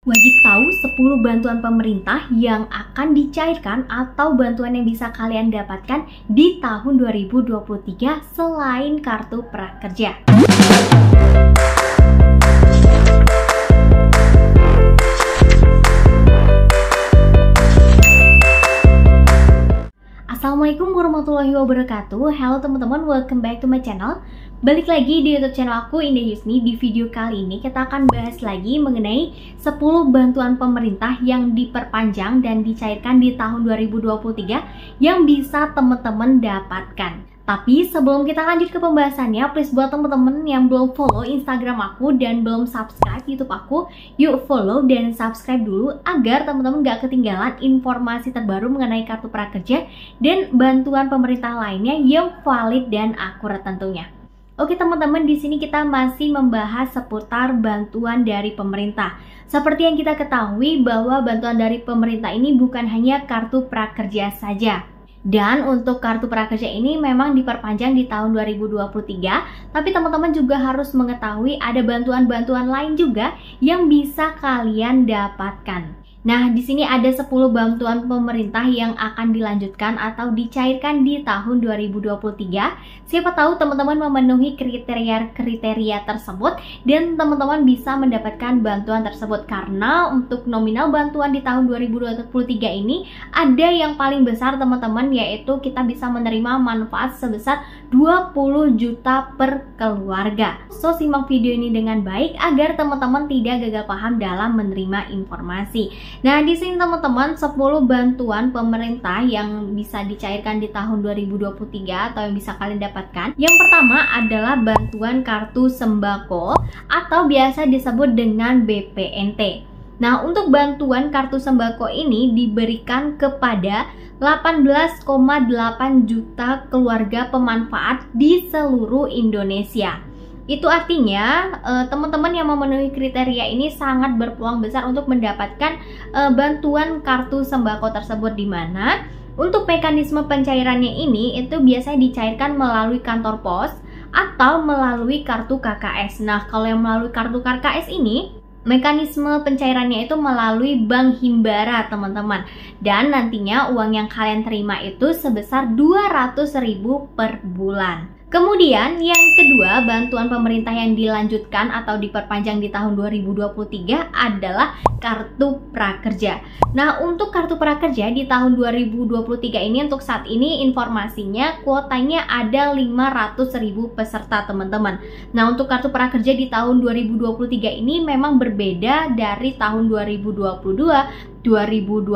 Wajib tahu 10 bantuan pemerintah yang akan dicairkan atau bantuan yang bisa kalian dapatkan di tahun 2023 selain kartu prakerja. Assalamualaikum warahmatullahi wabarakatuh. Halo teman-teman, welcome back to my channel. Balik lagi di YouTube channel aku, Indah Yusni. Di video kali ini kita akan bahas lagi mengenai 10 bantuan pemerintah yang diperpanjang dan dicairkan di tahun 2023 yang bisa teman-teman dapatkan. Tapi sebelum kita lanjut ke pembahasannya, please buat teman-teman yang belum follow Instagram aku dan belum subscribe YouTube aku, yuk follow dan subscribe dulu agar teman-teman gak ketinggalan informasi terbaru mengenai kartu prakerja dan bantuan pemerintah lainnya yang valid dan akurat tentunya. Oke teman-teman, di sini kita masih membahas seputar bantuan dari pemerintah. Seperti yang kita ketahui bahwa bantuan dari pemerintah ini bukan hanya kartu prakerja saja. Dan untuk kartu prakerja ini memang diperpanjang di tahun 2023, tapi teman-teman juga harus mengetahui ada bantuan-bantuan lain juga yang bisa kalian dapatkan. Nah, di sini ada 10 bantuan pemerintah yang akan dilanjutkan atau dicairkan di tahun 2023. Siapa tahu teman-teman memenuhi kriteria tersebut dan teman-teman bisa mendapatkan bantuan tersebut. Karena untuk nominal bantuan di tahun 2023 ini ada yang paling besar teman-teman, yaitu kita bisa menerima manfaat sebesar 20 juta per keluarga. So, simak video ini dengan baik agar teman-teman tidak gagal paham dalam menerima informasi. Nah, di sini teman-teman 10 bantuan pemerintah yang bisa dicairkan di tahun 2023 atau yang bisa kalian dapatkan. Yang pertama adalah bantuan kartu sembako atau biasa disebut dengan BPNT. Nah, untuk bantuan kartu sembako ini diberikan kepada 18,8 juta keluarga pemanfaat di seluruh Indonesia. Itu artinya teman-teman yang memenuhi kriteria ini sangat berpeluang besar untuk mendapatkan bantuan kartu sembako tersebut, di mana untuk mekanisme pencairannya ini itu biasanya dicairkan melalui kantor pos atau melalui kartu KKS. Nah, kalau yang melalui kartu KKS ini mekanisme pencairannya itu melalui Bank Himbara teman-teman, dan nantinya uang yang kalian terima itu sebesar 200.000 per bulan. Kemudian yang kedua, bantuan pemerintah yang dilanjutkan atau diperpanjang di tahun 2023 adalah kartu prakerja. Nah, untuk kartu prakerja di tahun 2023 ini untuk saat ini informasinya kuotanya ada 500.000 peserta teman-teman. Nah, untuk kartu prakerja di tahun 2023 ini memang berbeda dari tahun 2022, 2020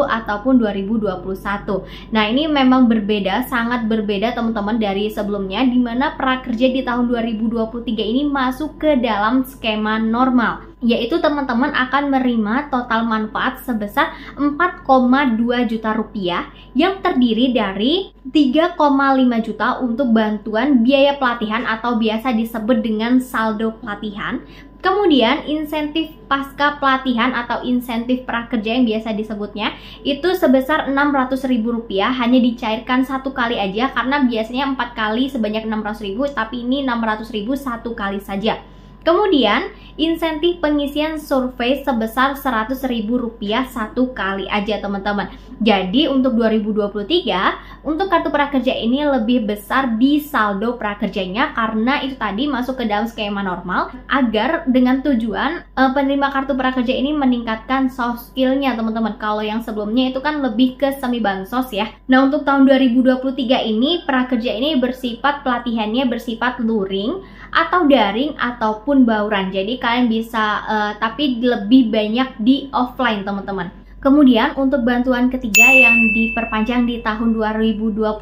ataupun 2021. Nah, ini memang berbeda, sangat berbeda teman-teman dari sebelumnya, di mana prakerja di tahun 2023 ini masuk ke dalam skema normal, yaitu teman-teman akan menerima total manfaat sebesar 4,2 juta rupiah yang terdiri dari 3,5 juta untuk bantuan biaya pelatihan atau biasa disebut dengan saldo pelatihan. Kemudian insentif pasca pelatihan atau insentif prakerja yang biasa disebutnya itu sebesar 600.000 rupiah, hanya dicairkan satu kali aja karena biasanya 4 kali sebanyak 600.000, tapi ini 600.000 satu kali saja. Kemudian insentif pengisian survei sebesar 100.000 rupiah satu kali aja teman-teman. Jadi untuk 2023 untuk kartu prakerja ini lebih besar di saldo prakerjanya karena itu tadi masuk ke dalam skema normal, agar dengan tujuan penerima kartu prakerja ini meningkatkan soft skillnya teman-teman. Kalau yang sebelumnya itu kan lebih ke semi bansos ya. Nah, untuk tahun 2023 ini prakerja ini bersifat pelatihannya bersifat luring atau daring ataupun bauran. Jadi kalian bisa tapi lebih banyak di offline teman-teman. Kemudian untuk bantuan ketiga yang diperpanjang di tahun 2023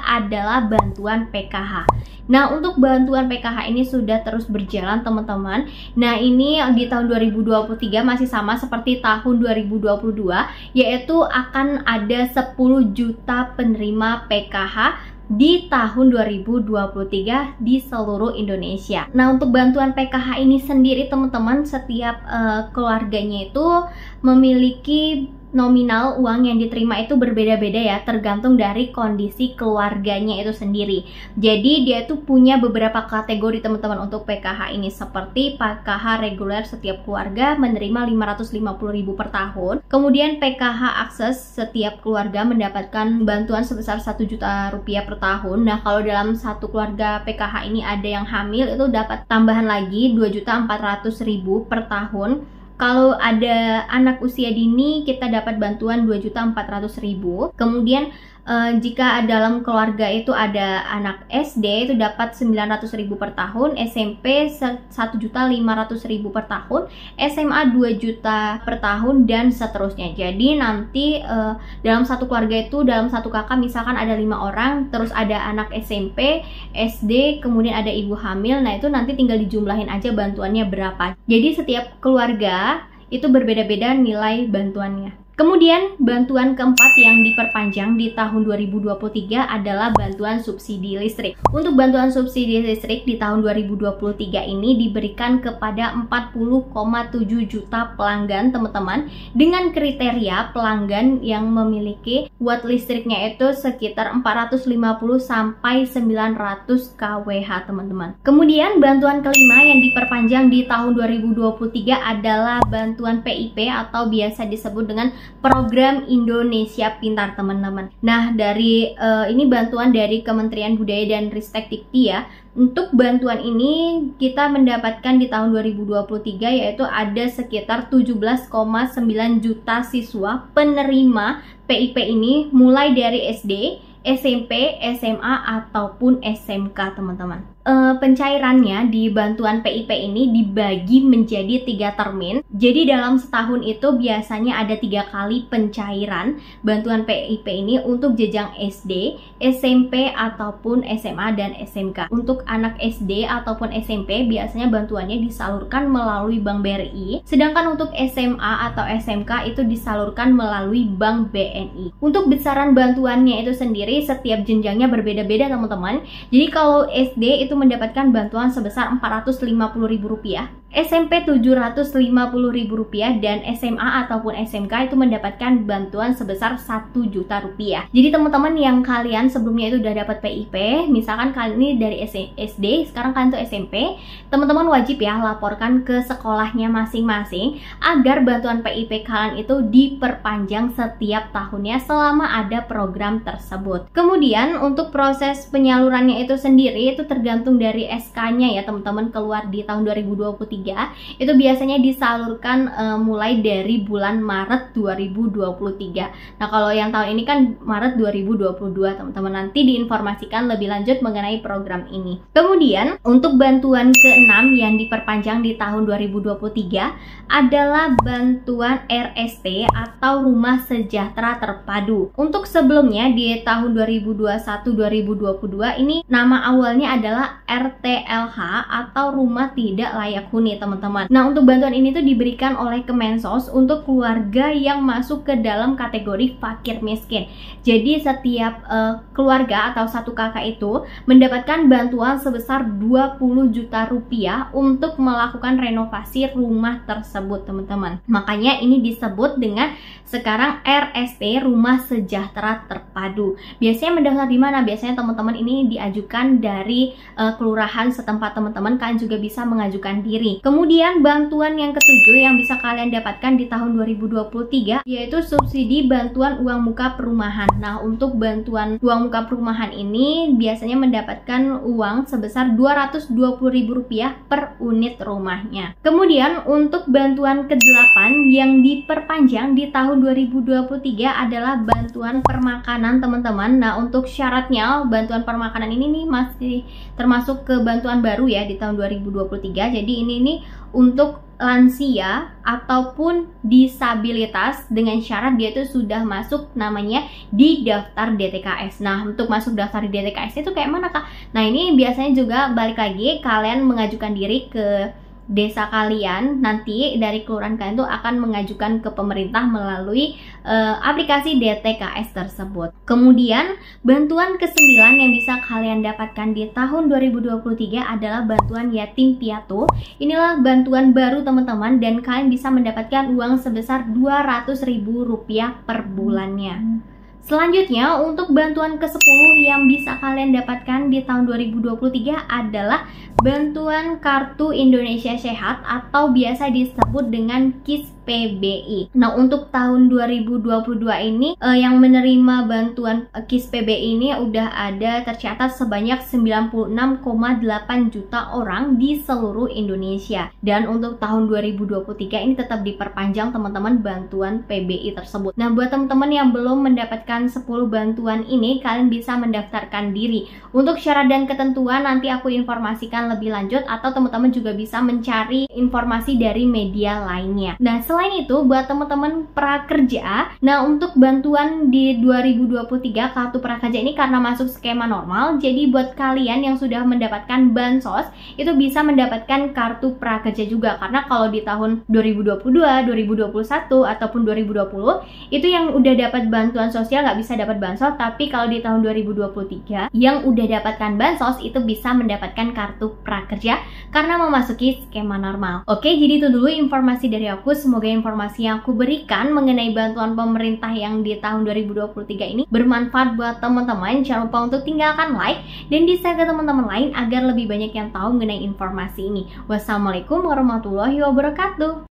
adalah bantuan PKH. Nah, untuk bantuan PKH ini sudah terus berjalan teman-teman. Nah, ini di tahun 2023 masih sama seperti tahun 2022, yaitu akan ada 10 juta penerima PKH di tahun 2023 di seluruh Indonesia. Nah, untuk bantuan PKH ini sendiri teman-teman, setiap keluarganya itu memiliki nominal uang yang diterima itu berbeda-beda ya, tergantung dari kondisi keluarganya itu sendiri. Jadi dia tuh punya beberapa kategori teman-teman untuk PKH ini, seperti PKH reguler setiap keluarga menerima 550.000 per tahun. Kemudian PKH akses, setiap keluarga mendapatkan bantuan sebesar 1 juta rupiah per tahun. Nah, kalau dalam satu keluarga PKH ini ada yang hamil, itu dapat tambahan lagi 2.400.000 per tahun. Kalau ada anak usia dini, kita dapat bantuan 2.400.000. Kemudian jika dalam keluarga itu ada anak SD, itu dapat 900.000 per tahun, SMP 1.500.000 per tahun, SMA 2 juta per tahun, dan seterusnya. Jadi nanti dalam satu keluarga itu, dalam satu kakak misalkan ada 5 orang, terus ada anak SMP, SD, kemudian ada ibu hamil. Nah, itu nanti tinggal dijumlahin aja bantuannya berapa. Jadi setiap keluarga itu berbeda-beda nilai bantuannya. Kemudian bantuan keempat yang diperpanjang di tahun 2023 adalah bantuan subsidi listrik. Untuk bantuan subsidi listrik di tahun 2023 ini diberikan kepada 40,7 juta pelanggan teman-teman, dengan kriteria pelanggan yang memiliki watt listriknya itu sekitar 450 sampai 900 kWh teman-teman. Kemudian bantuan kelima yang diperpanjang di tahun 2023 adalah bantuan PIP atau biasa disebut dengan Program Indonesia Pintar teman-teman. Nah, dari ini bantuan dari Kementerian Budaya dan Ristek Dikti ya. Untuk bantuan ini kita mendapatkan di tahun 2023 yaitu ada sekitar 17,9 juta siswa penerima PIP ini, mulai dari SD, SMP, SMA ataupun SMK teman-teman. Pencairannya di bantuan PIP ini dibagi menjadi 3 termin. Jadi dalam setahun itu biasanya ada 3 kali pencairan bantuan PIP ini untuk jenjang SD, SMP ataupun SMA dan SMK. Untuk anak SD ataupun SMP biasanya bantuannya disalurkan melalui Bank BRI, sedangkan untuk SMA atau SMK itu disalurkan melalui Bank BNI. Untuk besaran bantuannya itu sendiri setiap jenjangnya berbeda-beda teman-teman. Jadi kalau SD itu mendapatkan bantuan sebesar Rp450.000, SMP Rp750.000, dan SMA ataupun SMK itu mendapatkan bantuan sebesar Rp1 juta. Jadi teman-teman yang kalian sebelumnya itu udah dapat PIP, misalkan kalian ini dari SD, sekarang kalian tuh SMP, teman-teman wajib ya laporkan ke sekolahnya masing-masing agar bantuan PIP kalian itu diperpanjang setiap tahunnya selama ada program tersebut. Kemudian untuk proses penyalurannya itu sendiri itu tergantung dari SK-nya ya teman-teman, keluar di tahun 2023 itu biasanya disalurkan mulai dari bulan Maret 2023. Nah, kalau yang tahun ini kan Maret 2022 teman-teman, nanti diinformasikan lebih lanjut mengenai program ini. Kemudian untuk bantuan ke-6 yang diperpanjang di tahun 2023 adalah bantuan RST atau Rumah Sejahtera Terpadu. Untuk sebelumnya di tahun 2021-2022 ini nama awalnya adalah RTLH atau Rumah Tidak Layak Huni teman-teman. Nah, untuk bantuan ini tuh diberikan oleh Kemensos untuk keluarga yang masuk ke dalam kategori fakir miskin. Jadi setiap keluarga atau satu kakak itu mendapatkan bantuan sebesar Rp20 juta untuk melakukan renovasi rumah tersebut teman-teman. Makanya ini disebut dengan sekarang RST Rumah Sejahtera Terpadu. Biasanya mendaftar di mana? Biasanya teman-teman ini diajukan dari kelurahan setempat teman-teman. Kalian juga bisa mengajukan diri. Kemudian bantuan yang ketujuh yang bisa kalian dapatkan di tahun 2023 yaitu subsidi bantuan uang muka perumahan. Nah, untuk bantuan uang muka perumahan ini biasanya mendapatkan uang sebesar Rp220.000 per unit rumahnya. Kemudian untuk bantuan ke-8 yang diperpanjang di tahun 2023 adalah bantuan permakanan teman-teman. Nah, untuk syaratnya bantuan permakanan ini nih masih termasuk ke bantuan baru ya di tahun 2023. Jadi ini nih untuk lansia ataupun disabilitas dengan syarat dia itu sudah masuk namanya di daftar DTKS. Nah, untuk masuk daftar di DTKS itu kayak mana Kak? Nah, ini biasanya juga balik lagi kalian mengajukan diri ke desa kalian, nanti dari kelurahan kalian tuh akan mengajukan ke pemerintah melalui aplikasi DTKS tersebut. Kemudian bantuan ke-9 yang bisa kalian dapatkan di tahun 2023 adalah bantuan yatim piatu. Inilah bantuan baru teman-teman, dan kalian bisa mendapatkan uang sebesar Rp200.000 per bulannya. Selanjutnya, untuk bantuan ke-10 yang bisa kalian dapatkan di tahun 2023 adalah bantuan Kartu Indonesia Sehat atau biasa disebut dengan KIS PBI. Nah, untuk tahun 2022 ini yang menerima bantuan KIS PBI ini udah ada tercatat sebanyak 96,8 juta orang di seluruh Indonesia. Dan untuk tahun 2023 ini tetap diperpanjang teman-teman bantuan PBI tersebut. Nah, buat teman-teman yang belum mendapatkan 10 bantuan ini, kalian bisa mendaftarkan diri. Untuk syarat dan ketentuan nanti aku informasikan lebih lanjut, atau teman-teman juga bisa mencari informasi dari media lainnya. Nah, selain itu buat teman-teman prakerja, nah untuk bantuan di 2023 kartu prakerja ini karena masuk skema normal, jadi buat kalian yang sudah mendapatkan bansos itu bisa mendapatkan kartu prakerja juga. Karena kalau di tahun 2022, 2021 ataupun 2020 itu yang udah dapat bantuan sosial nggak bisa dapat bansos, tapi kalau di tahun 2023 yang udah dapatkan bansos itu bisa mendapatkan kartu prakerja karena memasuki skema normal. Oke, jadi itu dulu informasi dari aku. Semoga informasi yang aku berikan mengenai bantuan pemerintah yang di tahun 2023 ini bermanfaat buat teman-teman. Jangan lupa untuk tinggalkan like dan di-share ke teman-teman lain agar lebih banyak yang tahu mengenai informasi ini. Wassalamualaikum warahmatullahi wabarakatuh.